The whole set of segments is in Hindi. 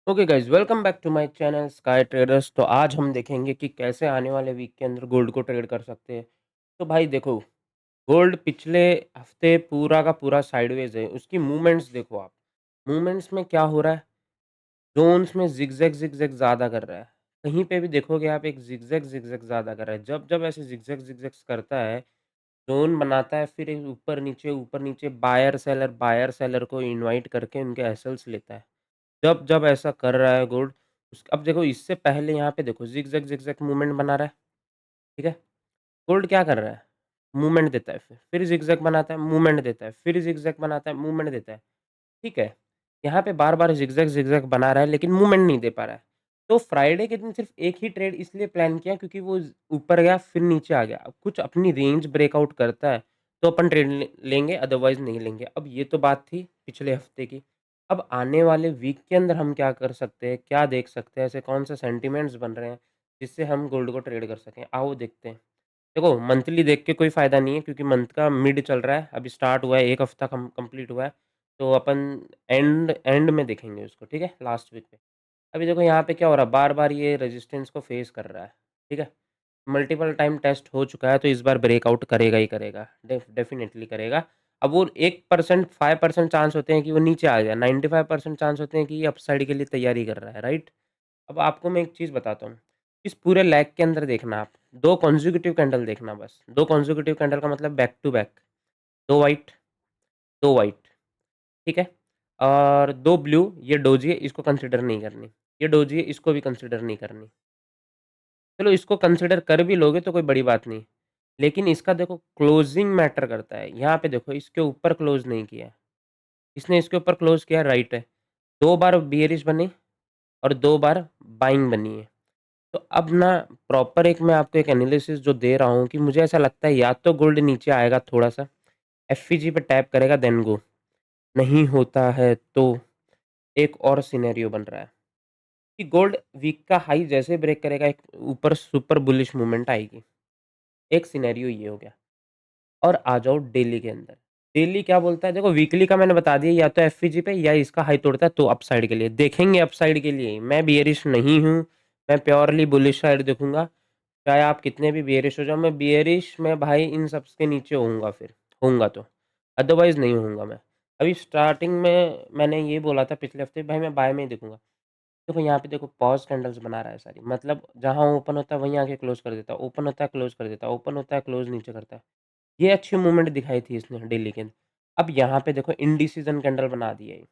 Okay guys welcome back to my channel Sky Traders. तो आज हम देखेंगे कि कैसे आने वाले वीक के अंदर गोल्ड को ट्रेड कर सकते हैं। तो भाई देखो, गोल्ड पिछले हफ्ते पूरा का पूरा साइडवेज है। उसकी मूवमेंट्स देखो आप। मूवमेंट्स में क्या हो रहा है, जोन्स में जिगजैग जिगजैग ज़्यादा कर रहा है। कहीं पे भी देखोगे आप, एक जिगजैग जिगजैग ज़्यादा कर रहा है। जब जब ऐसे जिगजैग जिगजैग करता है, जोन बनाता है, फिर एक ऊपर नीचे बायर सेलर को इनवाइट करके उनके एसएल्स लेता है। जब जब ऐसा कर रहा है गोल्ड, उस अब देखो इससे पहले यहाँ पे देखो ज़िगज़ैग मूवमेंट बना रहा है, ठीक है? गोल्ड क्या कर रहा है? मूवमेंट देता है, फिर ज़िगज़ैग बनाता है, मूवमेंट देता है, फिर ज़िगज़ैग बनाता है, मूवमेंट देता है, ठीक है? यहाँ पे बार-बार ज़िगज़ैग बना रहा है लेकिन मूवमेंट नहीं दे पा रहा है। तो फ्राइडे के दिन सिर्फ़ एक ही ट्रेड इसलिए प्लान किया क्योंकि वो ऊपर गया फिर नीचे आ गया। अब कुछ अपनी रेंज ब्रेकआउट करता है तो अपन ट्रेड लेंगे, अदरवाइज़ नहीं लेंगे। अब ये तो बात थी पिछले हफ्ते की। अब आने वाले वीक के अंदर हम क्या कर सकते हैं, क्या देख सकते हैं, ऐसे कौन से सेंटिमेंट्स बन रहे हैं जिससे हम गोल्ड को ट्रेड कर सकें? आओ देखते हैं। देखो, मंथली देख के कोई फ़ायदा नहीं है क्योंकि मंथ का मिड चल रहा है, अभी स्टार्ट हुआ है, 1 हफ्ता कंप्लीट हुआ है। तो अपन एंड एंड में देखेंगे उसको, ठीक है? लास्ट वीक पे। अभी देखो यहाँ पे क्या हो रहा है, बार-बार ये रेजिस्टेंस को फेस कर रहा है, ठीक है? मल्टीपल टाइम टेस्ट हो चुका है तो इस बार ब्रेकआउट करेगा ही करेगा, डेफ़िनिटली करेगा। अब वो 1% 5% चांस होते हैं कि वो नीचे आ जाए, 95% चांस होते हैं कि ये अपसाइड के लिए तैयारी कर रहा है, राइट? अब आपको मैं एक चीज़ बताता हूँ, इस पूरे लेग के अंदर देखना आप, 2 कॉन्सेक्यूटिव कैंडल देखना बस। 2 कॉन्सेक्यूटिव कैंडल का मतलब back to back, 2 white, 2 white, ठीक है? और 2 ब्लू, ये डोजी है, इसको कंसीडर नहीं करनी। ये डोजी है, इसको भी कंसीडर नहीं करनी। चलो इसको कंसीडर कर भी लोगे तो कोई बड़ी बात नहीं। लेकिन इसका देखो क्लोजिंग मैटर करता है। यहाँ पे देखो इसके ऊपर क्लोज़ नहीं किया है। इसने इसके ऊपर क्लोज़ किया राइट है। 2 बार बियरिश बनी और 2 बार बाइंग बनी है। तो अब ना प्रॉपर एक मैं आपको एक एनालिसिस जो दे रहा हूँ कि मुझे ऐसा लगता है या तो गोल्ड नीचे आएगा थोड़ा-सा, एफईजी पे टैप करेगा देन गो। नहीं होता है तो एक और सिनेरियो बन रहा है कि गोल्ड वीक का हाई जैसे ब्रेक करेगा, एक ऊपर सुपर बुलिश मूवमेंट आएगी। एक सिनेरियो ये हो गया। और आ जाओ डेली के अंदर। डेली क्या बोलता है, देखो वीकली का मैंने बता दिया, या तो एफवीजी पे या इसका हाई तोड़ता है तो अपसाइड के लिए देखेंगे, अपसाइड के लिए मैं बियरिश नहीं हूँ। मैं प्योरली बुलिश साइड देखूंगा। चाहे आप कितने भी बियरिश हो जाओ, मैं बियरिश में भाई इन सब के नीचे होऊंगा, फिर होऊंगा तो, अदरवाइज नहीं होऊंगा मैं। अभी स्टार्टिंग में मैंने ये बोला था पिछले हफ्ते, भाई मैं बाय में ही देखूंगा। देखो यहाँ पे देखो पॉज कैंडल्स बना रहा है सारी, मतलब जहाँ ओपन होता है वहीं आके क्लोज कर देता है, ओपन होता है क्लोज कर देता है, ओपन होता है क्लोज नीचे करता है। ये अच्छी मूवमेंट दिखाई थी इसने डेली के अंदर। अब यहाँ पे देखो इंडिसीजन कैंडल बना दिया है।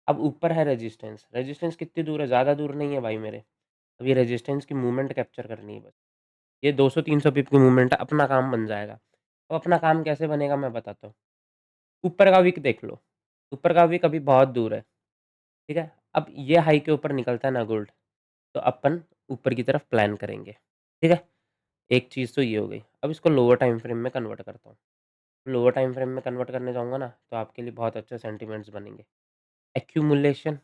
अब ऊपर है रेजिस्टेंस, रेजिस्टेंस कितनी दूर है, ज़्यादा दूर नहीं है भाई मेरे। अब ये रेजिस्टेंस की मूवमेंट कैप्चर करनी है बस। ये 200-300 पिप की मूवमेंट है, अपना काम बन जाएगा। अब अपना काम कैसे बनेगा मैं बताता हूँ। ऊपर का विक देख लो, ऊपर का विक अभी बहुत दूर है, ठीक है? अब ये हाई के ऊपर निकलता है ना गोल्ड, तो अपन ऊपर की तरफ प्लान करेंगे, ठीक है? एक चीज़ तो ये हो गई। अब इसको लोअर टाइम फ्रेम में कन्वर्ट करता हूँ। लोअर टाइम फ्रेम में कन्वर्ट करने जाऊँगा ना, तो आपके लिए बहुत अच्छे सेंटिमेंट्स बनेंगे। एक्यूमुलेशन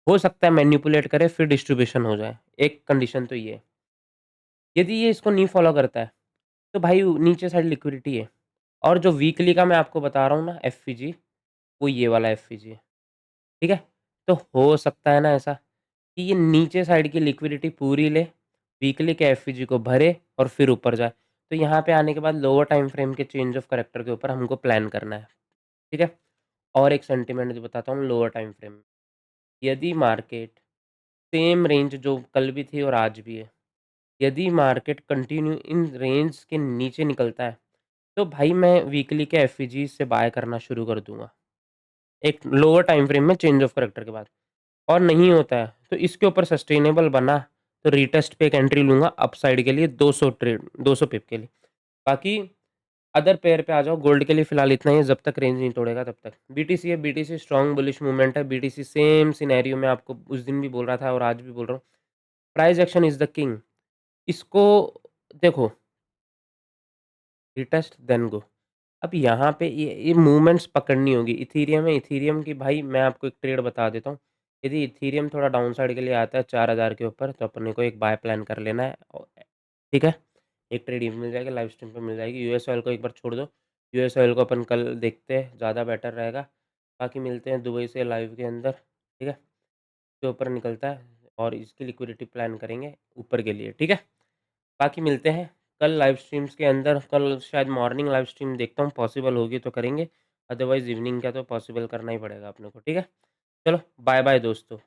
हो सकता है मैनिपुलेट करे फिर डिस्ट्रीब्यूशन हो जाए। एक कंडीशन तो ये है। यदि ये इसको नहीं फ़ॉलो करता है, तो भाई नीचे साइड लिक्विडिटी है। और जो वीकली का मैं आपको बता रहा हूँ ना एफवीजी, वो ये वाला एफवीजी है, ठीक है? तो हो सकता है ना ऐसा कि ये नीचे साइड की लिक्विडिटी पूरी ले, वीकली के एफवीजी को भरे और फिर ऊपर जाए। तो यहाँ पे आने के बाद लोअर टाइम फ्रेम के चेंज ऑफ कैरेक्टर के ऊपर हमको प्लान करना है, ठीक है? और एक सेंटिमेंट जो बताता हूँ लोअर टाइम फ्रेम में। यदि मार्केट सेम रेंज जो कल भी थी और आज भी है, यदि मार्केट कंटिन्यू इन रेंज के नीचे निकलता है, तो भाई मैं वीकली के एफईजी से बाय करना शुरू कर दूँगा। एक लोअर टाइम फ्रेम में चेंज ऑफ कैरेक्टर के बाद। और नहीं होता है, तो इसके ऊपर सस्टेनेबल बना, तो रीटेस्ट पे एक एंट्री लूँगा अपसाइड के लिए 200 ट्रेड 200 पिप के लिए। बाकी अदर पेयर पे आ जाओ, गोल्ड के लिए फ़िलहाल इतना ही है, जब तक रेंज नहीं तोड़ेगा तब तक। बीटीसी है, बीटीसी स्ट्रॉन्ग बुलिश मूवमेंट है, बीटीसी सेम सिनेरियो में आपको उस दिन भी बोल रहा था और आज भी बोल रहा हूँ, price action is the king. इसको देखो, रिटेस्ट देन गो। अब यहाँ पे ये मूवमेंट्स पकड़नी होगी। इथेरियम है, इथेरियम की भाई मैं आपको एक ट्रेड बता देता हूँ। यदि इथेरियम थोड़ा डाउन साइड के लिए आता है 4000 के ऊपर, तो अपने को एक बाय प्लान कर लेना है ठीक है? एक ट्रेड ये मिल जाएगी, लाइव स्ट्रीम पे मिल जाएगी। यूएस ऑयल को एक बार छोड़ दो। यूएस ऑयल को अपन कल देखते हैं, ज़्यादा बेटर रहेगा। बाकी मिलते हैं दुबई से लाइव के अंदर, ठीक है? के ऊपर निकलता है और इसकी लिक्विडिटी प्लान करेंगे ऊपर के लिए, ठीक है? बाकी मिलते हैं कल लाइव स्ट्रीम्स के अंदर, कल शायद मॉर्निंग लाइव स्ट्रीम देखता हूँ, पॉसिबल होगी तो करेंगे, अदरवाइज़ इवनिंग का तो पॉसिबल करना ही पड़ेगा अपने को, ठीक है? चलो बाय-बाय दोस्तों।